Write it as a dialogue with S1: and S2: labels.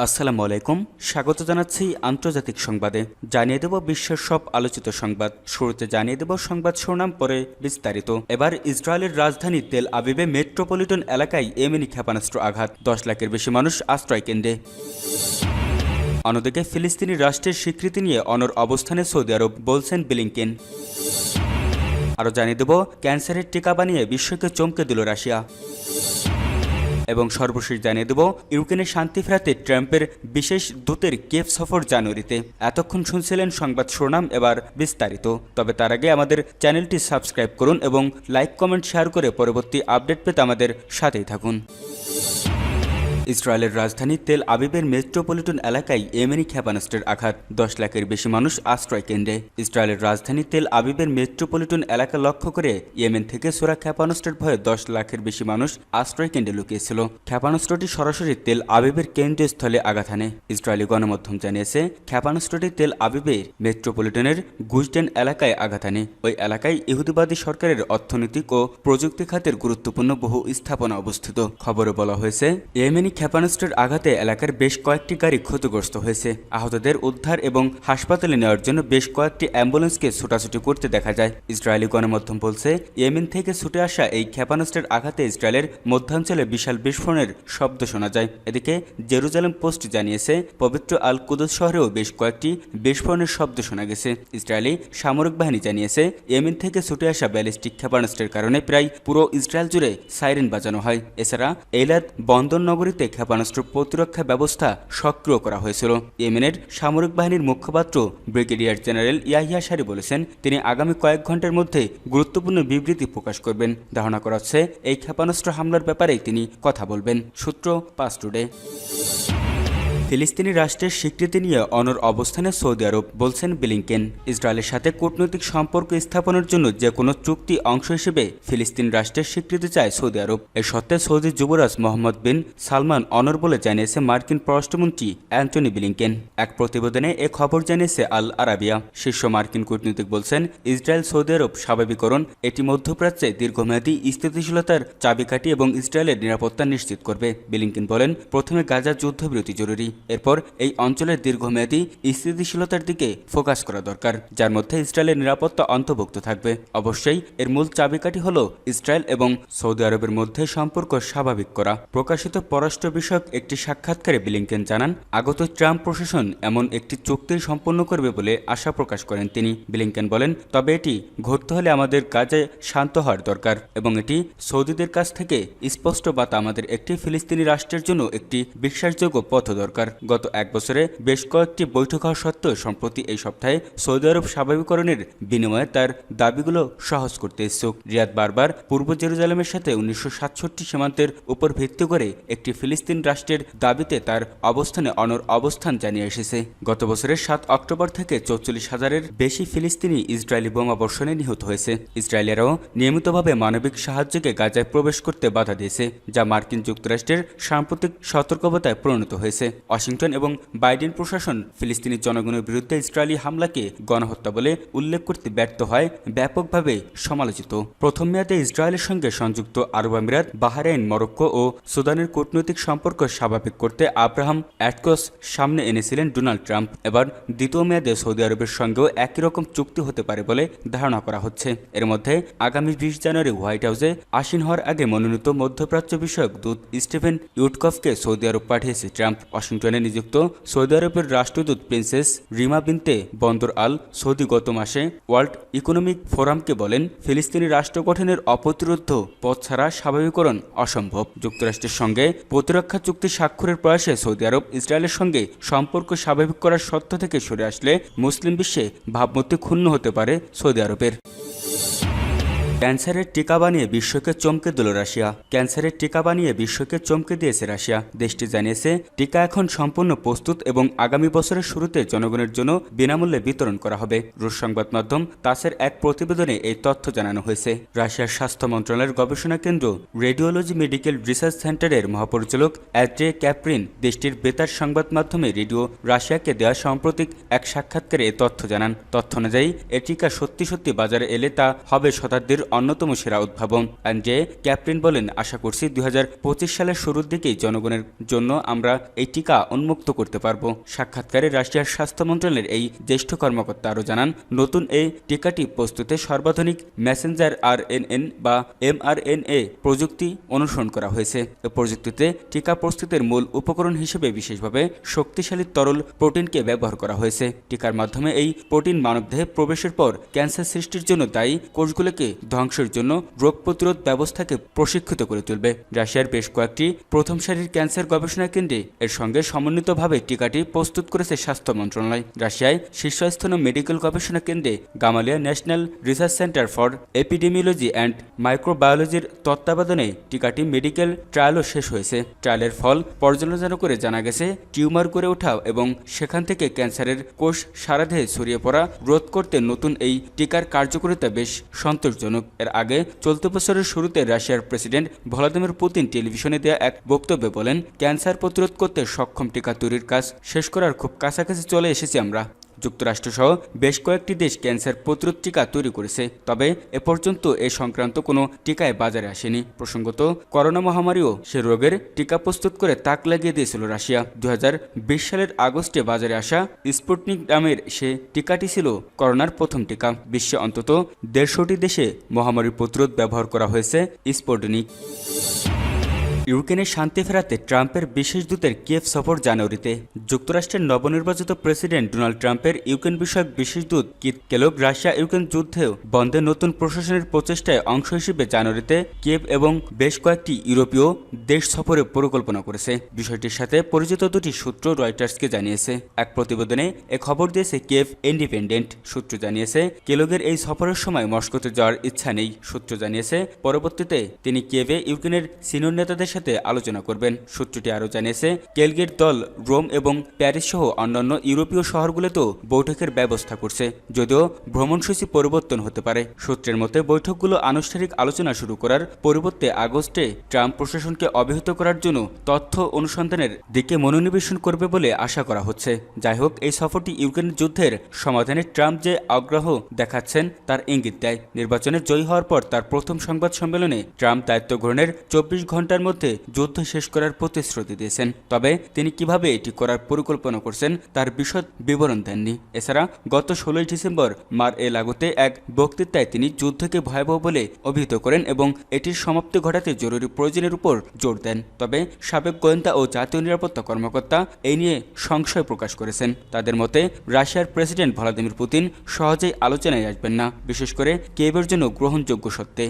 S1: আসসালামু আলাইকুম, স্বাগত জানাচ্ছি আন্তর্জাতিক সংবাদে। জানিয়ে দেব বিশ্বের সব আলোচিত সংবাদ। শুরুতে জানিয়ে দেব সংবাদ শিরোনাম, পরে বিস্তারিত। এবার ইসরায়েলের রাজধানী তেল আবিবে মেট্রোপলিটন এলাকায় ইয়েমেনি ক্ষেপণাস্ত্র আঘাত, 10 লাখের বেশি মানুষ আশ্রয় কেন্দ্রে। অন্যদিকে ফিলিস্তিনি রাষ্ট্রের স্বীকৃতি নিয়ে অনড় অবস্থানে সৌদি আরব, বলছেন ব্লিংকেন। আরও জানিয়ে দেব ক্যান্সারের টিকা বানিয়ে বিশ্বকে চমকে দিল রাশিয়া। এবং সর্বশেষ জানিয়ে দেব ইউক্রেনে শান্তি ফেরাতে ট্রাম্পের বিশেষ দূতের কিয়েভ সফর জানুয়ারিতে। এতক্ষণ শুনছিলেন সংবাদ শিরোনাম, এবার বিস্তারিত। তবে তার আগে আমাদের চ্যানেলটি সাবস্ক্রাইব করুন এবং লাইক কমেন্ট শেয়ার করে পরবর্তী আপডেট পেতে আমাদের সাথেই থাকুন। ইসরায়েলের রাজধানী তেল আবিবের মেট্রোপলিটন এলাকায় ইয়েমেনি ক্ষেপণাস্ত্রের আঘাত, 10 লাখের বেশি মানুষ আশ্রয় কেন্দ্রে। ইসরায়েলের রাজধানী তেল আবিবের মেট্রোপলিটন এলাকা লক্ষ্য করে ইয়েমেন থেকে ছোড়া ক্ষেপণাস্ত্রের ভয়ে 10 লাখের বেশি মানুষ আশ্রয় কেন্দ্রে লুকিয়েছিল। ক্ষেপণাস্ত্রটি সরাসরি তেল আবিবের কেন্দ্রীয় স্থলে আঘাত হানে। ইসরায়েলি গণমাধ্যম জানিয়েছে ক্ষেপণাস্ত্রটি তেল আবিবের মেট্রোপলিটনের গুজডেন এলাকায় আঘাত হানে। ওই এলাকায় ইহুদিবাদী সরকারের অর্থনৈতিক ও প্রযুক্তি খাতের গুরুত্বপূর্ণ বহু স্থাপনা অবস্থিত। খবরে বলা হয়েছে ইয়েমেনি ক্ষেপণাস্ত্রের আঘাতে এলাকার বেশ কয়েকটি গাড়ি ক্ষতিগ্রস্ত হয়েছে। আহতদের উদ্ধার এবং হাসপাতালে নেওয়ার জন্য বেশ কয়েকটি অ্যাম্বুলেন্সকে ছোটাছুটি করতে দেখা যায়। ইসরায়েলি গণমাধ্যম বলছে ইয়েমেন থেকে ছুটে আসা এই ক্ষেপণাস্ত্রের আঘাতে ইসরায়েলের মধ্যাঞ্চলে বিশাল বিস্ফোরণের শব্দ শোনা যায়। এদিকে জেরুজালেম পোস্ট জানিয়েছে পবিত্র আল কুদস শহরেও বেশ কয়েকটি বিস্ফোরণের শব্দ শোনা গেছে। ইসরায়েলি সামরিক বাহিনী জানিয়েছে ইয়েমেন থেকে ছুটে আসা ব্যালিস্টিক ক্ষেপণাস্ত্রের কারণে প্রায় পুরো ইসরায়েল জুড়ে সাইরেন বাজানো হয়। এছাড়া এইলাদ বন্দর নগরীতে ক্ষেপণাস্ত্র প্রতিরক্ষা ব্যবস্থা সক্রিয় করা হয়েছিল। ইয়েমেনের সামরিক বাহিনীর মুখপাত্র ব্রিগেডিয়ার জেনারেল ইয়াহিয়া সারি বলেছেন তিনি আগামী কয়েক ঘন্টার মধ্যে গুরুত্বপূর্ণ বিবৃতি প্রকাশ করবেন। ধারণা করা হচ্ছে এই ক্ষেপণাস্ত্র হামলার ব্যাপারে তিনি কথা বলবেন। সূত্র পাঁচ টুডে। ফিলিস্তিনি রাষ্ট্রের স্বীকৃতি নিয়ে অনড় অবস্থানে সৌদি আরব, বলছেন ব্লিংকেন। ইসরায়েলের সাথে কূটনৈতিক সম্পর্ক স্থাপনের জন্য যে কোনো চুক্তি অংশ হিসেবে ফিলিস্তিন রাষ্ট্রের স্বীকৃতি চায় সৌদি আরব। এ সত্ত্বে সৌদি যুবরাজ মোহাম্মদ বিন সালমান অনড় বলে জানিয়েছে মার্কিন পররাষ্ট্রমন্ত্রী অ্যান্টনি ব্লিংকেন। এক প্রতিবেদনে এ খবর জানিয়েছে আল আরাবিয়া। শীর্ষ মার্কিন কূটনীতিক বলছেন ইসরায়েল সৌদি আরব স্বাভাবিকরণ এটি মধ্যপ্রাচ্যে দীর্ঘমেয়াদী স্থিতিশীলতার চাবিকাঠি এবং ইসরায়েলের নিরাপত্তা নিশ্চিত করবে। ব্লিংকেন বলেন প্রথমে গাজা যুদ্ধবিরতি জরুরি, এরপর এই অঞ্চলের দীর্ঘমেয়াদী স্থিতিশীলতার দিকে ফোকাস করা দরকার, যার মধ্যে ইসরায়েলের নিরাপত্তা অন্তর্ভুক্ত থাকবে। অবশ্যই এর মূল চাবিকাঠি হল ইসরায়েল এবং সৌদি আরবের মধ্যে সম্পর্ক স্বাভাবিক করা। প্রকাশিত পররাষ্ট্র বিষয়ক একটি সাক্ষাৎকারে ব্লিংকেন জানান আগত ট্রাম্প প্রশাসন এমন একটি চুক্তি সম্পন্ন করবে বলে আশা প্রকাশ করেন তিনি। ব্লিংকেন বলেন তবে এটি ঘটতে হলে আমাদের কাজে শান্ত হওয়ার দরকার এবং এটি সৌদিদের কাছ থেকে স্পষ্ট বার্তা আমাদের একটি ফিলিস্তিনি রাষ্ট্রের জন্য একটি বিশ্বাসযোগ্য পথ দরকার। গত এক বছরে বেশ কয়েকটি বৈঠক হওয়া সত্ত্বেও সম্প্রতি এই সপ্তাহে সৌদি আরব স্বাভাবিকরণের বিনিময়ে তার দাবিগুলো সহজ করতে ইচ্ছুক। রিয়াদ বারবার পূর্ব জেরুজালেমের সাথে 1967 সীমান্তের উপর ভিত্তি করে একটি ফিলিস্তিন রাষ্ট্রের দাবিতে তার অবস্থানে অনড় অবস্থান জানিয়ে এসেছে। গত বছরের 7 অক্টোবর থেকে 44,000-এর বেশি ফিলিস্তিনি ইসরায়েলি বোমা বর্ষণে নিহত হয়েছে। ইসরায়েলেরাও নিয়মিতভাবে মানবিক সাহায্যকে গাজায় প্রবেশ করতে বাধা দিয়েছে, যা মার্কিন যুক্তরাষ্ট্রের সাম্প্রতিক সতর্কতায় পরিণত হয়েছে। ওয়াশিংটন এবং বাইডেন প্রশাসন ফিলিস্তিনি জনগণের বিরুদ্ধে ইসরায়েলি হামলাকে গণহত্যা বলে উল্লেখ করতে ব্যর্থ হয়, ব্যাপকভাবে সমালোচিত। প্রথম মেয়াদে ইসরায়েলের সঙ্গে সংযুক্ত আরব আমিরাত, বাহরাইন, মরক্কো ও সুদানের কূটনৈতিক সম্পর্ক স্বাভাবিক করতে আব্রাহাম অ্যাটকস সামনে এনেছিলেন ডোনাল্ড ট্রাম্প। এবার দ্বিতীয় মেয়াদে সৌদি আরবের সঙ্গেও একই রকম চুক্তি হতে পারে বলে ধারণা করা হচ্ছে। এর মধ্যে আগামী 20 জানুয়ারি হোয়াইট হাউসে আসীন হওয়ার আগে মনোনীত মধ্যপ্রাচ্য বিষয়ক দূত স্টিফেন উইটকফকে সৌদি আরব পাঠিয়েছে ট্রাম্প। ওয়াশিংটনে নিযুক্ত সৌদি আরবের রাষ্ট্রদূত প্রিন্সেস রিমা বিনতে বন্দর আল সৌদি গত মাসে ওয়ার্ল্ড ইকোনমিক ফোরামকে বলেন ফিলিস্তিনি রাষ্ট্র গঠনের অপ্রতিরোধ্য পথ ছাড়া স্বাভাবিকরণ অসম্ভব। যুক্তরাষ্ট্রের সঙ্গে প্রতিরক্ষা চুক্তি স্বাক্ষরের প্রয়াসে সৌদি আরব ইসরায়েলের সঙ্গে সম্পর্ক স্বাভাবিক করার সত্য থেকে সরে আসলে মুসলিম বিশ্বে ভাবমূর্তি ক্ষুণ্ণ হতে পারে সৌদি আরবের। ক্যান্সারের টিকা বানিয়ে বিশ্বকে চমকে দিল রাশিয়া। ক্যান্সারের টিকা বানিয়ে বিশ্বকে চমকে দিয়েছে রাশিয়া। দেশটি জানিয়েছে টিকা এখন সম্পূর্ণ প্রস্তুত এবং আগামী বছরের শুরুতে জনগণের জন্য বিনামূল্যে বিতরণ করা হবে। রুশ সংবাদ মাধ্যম তাসের এক প্রতিবেদনে এই তথ্য জানানো হয়েছে। রাশিয়ার স্বাস্থ্য মন্ত্রণালয়ের গবেষণা কেন্দ্র রেডিওলজি মেডিকেল রিসার্চ সেন্টারের মহাপরিচালক অ্যাড্রে ক্যাপ্রিন দেশটির বেতার সংবাদ মাধ্যমে রেডিও রাশিয়াকে দেওয়া সাম্প্রতিক এক সাক্ষাৎকারে এ তথ্য জানান। তথ্য অনুযায়ী এ টিকা সত্যি বাজারে এলে তা হবে শতাব্দীর অন্যতম সেরা উদ্ভাবন। অ্যান্ড্রে ক্যাপ্রিন বলেন, আশা করছি 2025 সালের শুরুর দিকেই জনগণের জন্য আমরা এই টিকা উন্মুক্ত করতে পারব। সাক্ষাৎকারে রাশিয়ার স্বাস্থ্য মন্ত্রণালয়ের এই জ্যেষ্ঠ কর্মকর্তা আরও জানান, নতুন এই টিকাটি প্রস্তুতে সর্বাধুনিক মেসেঞ্জার আরএনএন বা mRNA প্রযুক্তি অনুসরণ করা হয়েছে। এই প্রযুক্তিতে টিকা প্রস্তুতের মূল উপকরণ হিসেবে বিশেষভাবে শক্তিশালী তরল প্রোটিনকে ব্যবহার করা হয়েছে। টিকার মাধ্যমে এই প্রোটিন মানবদেহে প্রবেশের পর ক্যান্সার সৃষ্টির জন্য দায়ী কোষগুলোকে ধ্বংসের জন্য রোগ প্রতিরোধ ব্যবস্থাকে প্রশিক্ষিত করে তুলবে। রাশিয়ার বেশ কয়েকটি প্রথম সারির ক্যান্সার গবেষণা কেন্দ্রে এর সঙ্গে সমন্বিতভাবে টিকাটি প্রস্তুত করেছে স্বাস্থ্য মন্ত্রণালয়। রাশিয়ায় শীর্ষস্থানীয় মেডিকেল গবেষণা কেন্দ্রে Gamaleya national research center for epidemiology and মাইক্রোবায়োলজির তত্ত্বাবধানে টিকাটি মেডিকেল ট্রায়ালও শেষ হয়েছে। ট্রায়ালের ফল পর্যালোচনা করে জানা গেছে, টিউমার গড়ে ওঠা এবং সেখান থেকে ক্যান্সারের কোষ সারা দেহে ছড়িয়ে পড়া রোধ করতে নতুন এই টিকার কার্যকারিতা বেশ সন্তোষজনক। এর আগে চলতি বছরের শুরুতে রাশিয়ার প্রেসিডেন্ট ভ্লাদিমির পুতিন টেলিভিশনে দেয়া এক বক্তব্যে বলেন, ক্যান্সার প্রতিরোধ করতে সক্ষম টিকা তৈরির কাজ শেষ করার খুব কাছাকাছি চলে এসেছি আমরা। যুক্তরাষ্ট্রসহ বেশ কয়েকটি দেশ ক্যান্সার প্রতিরোধ টিকা তৈরি করেছে, তবে এ পর্যন্ত এ সংক্রান্ত কোনো টিকায় বাজারে আসেনি। প্রসঙ্গত, করোনা মহামারীও সে রোগের টিকা প্রস্তুত করে তাক লাগিয়ে দিয়েছিল রাশিয়া। 2020 সালের আগস্টে বাজারে আসা স্পুটনিক নামের সে টিকাটি ছিল করোনার প্রথম টিকা। বিশ্বে অন্তত 150টি দেশে মহামারী প্রতিরোধ ব্যবহার করা হয়েছে স্পুটনিক। ইউক্রেনে শান্তি ফেরাতে ট্রাম্পের বিশেষ দূতের কিয়েভ সফর জানুয়ারিতে। যুক্তরাষ্ট্রের নবনির্বাচিত প্রেসিডেন্ট ডোনাল্ড ট্রাম্পের ইউক্রেন বিষয়ক বিশেষ দূত কিথ কেলগ রাশিয়া ইউক্রেন যুদ্ধেও বন্ধে নতুন প্রশাসনের প্রচেষ্টায় অংশ হিসেবে জানুয়ারিতে কিয়েভ এবং বেশ কয়েকটি ইউরোপীয় দেশ সফরে পরিকল্পনা করেছে। বিষয়টির সাথে পরিচিত দুটি সূত্র রয়টার্সকে জানিয়েছে। এক প্রতিবেদনে এ খবর দিয়েছে কিয়েভ ইন্ডিপেন্ডেন্ট। সূত্র জানিয়েছে, কেলগের এই সফরের সময় মস্কোতে যাওয়ার ইচ্ছা নেই। সূত্র জানিয়েছে, পরবর্তীতে তিনি কিয়েভে ইউক্রেনের সিনিয়র নেতাদের সাথে আলোচনা করবেন। সূত্রটি আরও জানিয়েছে, কেলগের দল রোম এবং প্যারিস সহ অন্যান্য ইউরোপীয় শহরগুলোতেও বৈঠকের ব্যবস্থা করছে, যদিও ভ্রমণসূচি পরিবর্তন হতে পারে। সূত্রের মতে বৈঠকগুলো আনুষ্ঠানিক আলোচনা শুরু করার পরিবর্তে আগস্টে ট্রাম্প প্রশাসনকে অব্যাহত করার জন্য তথ্য অনুসন্ধানের দিকে মনোনিবেশন করবে বলে আশা করা হচ্ছে। যাই হোক, এই সফরটি ইউক্রেন যুদ্ধের সমাধানে ট্রাম্প যে আগ্রহ দেখাচ্ছেন তার ইঙ্গিত দেয়। নির্বাচনে জয়ী হওয়ার পর তার প্রথম সংবাদ সম্মেলনে ট্রাম্প দায়িত্ব গ্রহণের 24 ঘন্টার মধ্যে যুদ্ধ শেষ করার প্রতিশ্রুতি দিয়েছেন, তবে তিনি কিভাবে এটি করার পরিকল্পনা করছেন তার বিশদ বিবরণ দেননি। এছাড়া গত 16 ডিসেম্বর মার-এ-লাগোতে এক বক্তৃতায় তিনি যুদ্ধকে ভয়াবহ বলে অভিহিত করেন এবং এটির সমাপ্তি ঘটাতে জরুরি প্রয়োজনের উপর জোর দেন। তবে সাবেক গোয়েন্দা ও জাতীয় নিরাপত্তা কর্মকর্তা এই নিয়ে সংশয় প্রকাশ করেছেন। তাদের মতে রাশিয়ার প্রেসিডেন্ট ভ্লাদিমির পুতিন সহজেই আলোচনায় আসবেন না, বিশেষ করে কিয়েভের জন্য গ্রহণযোগ্য সত্ত্বে।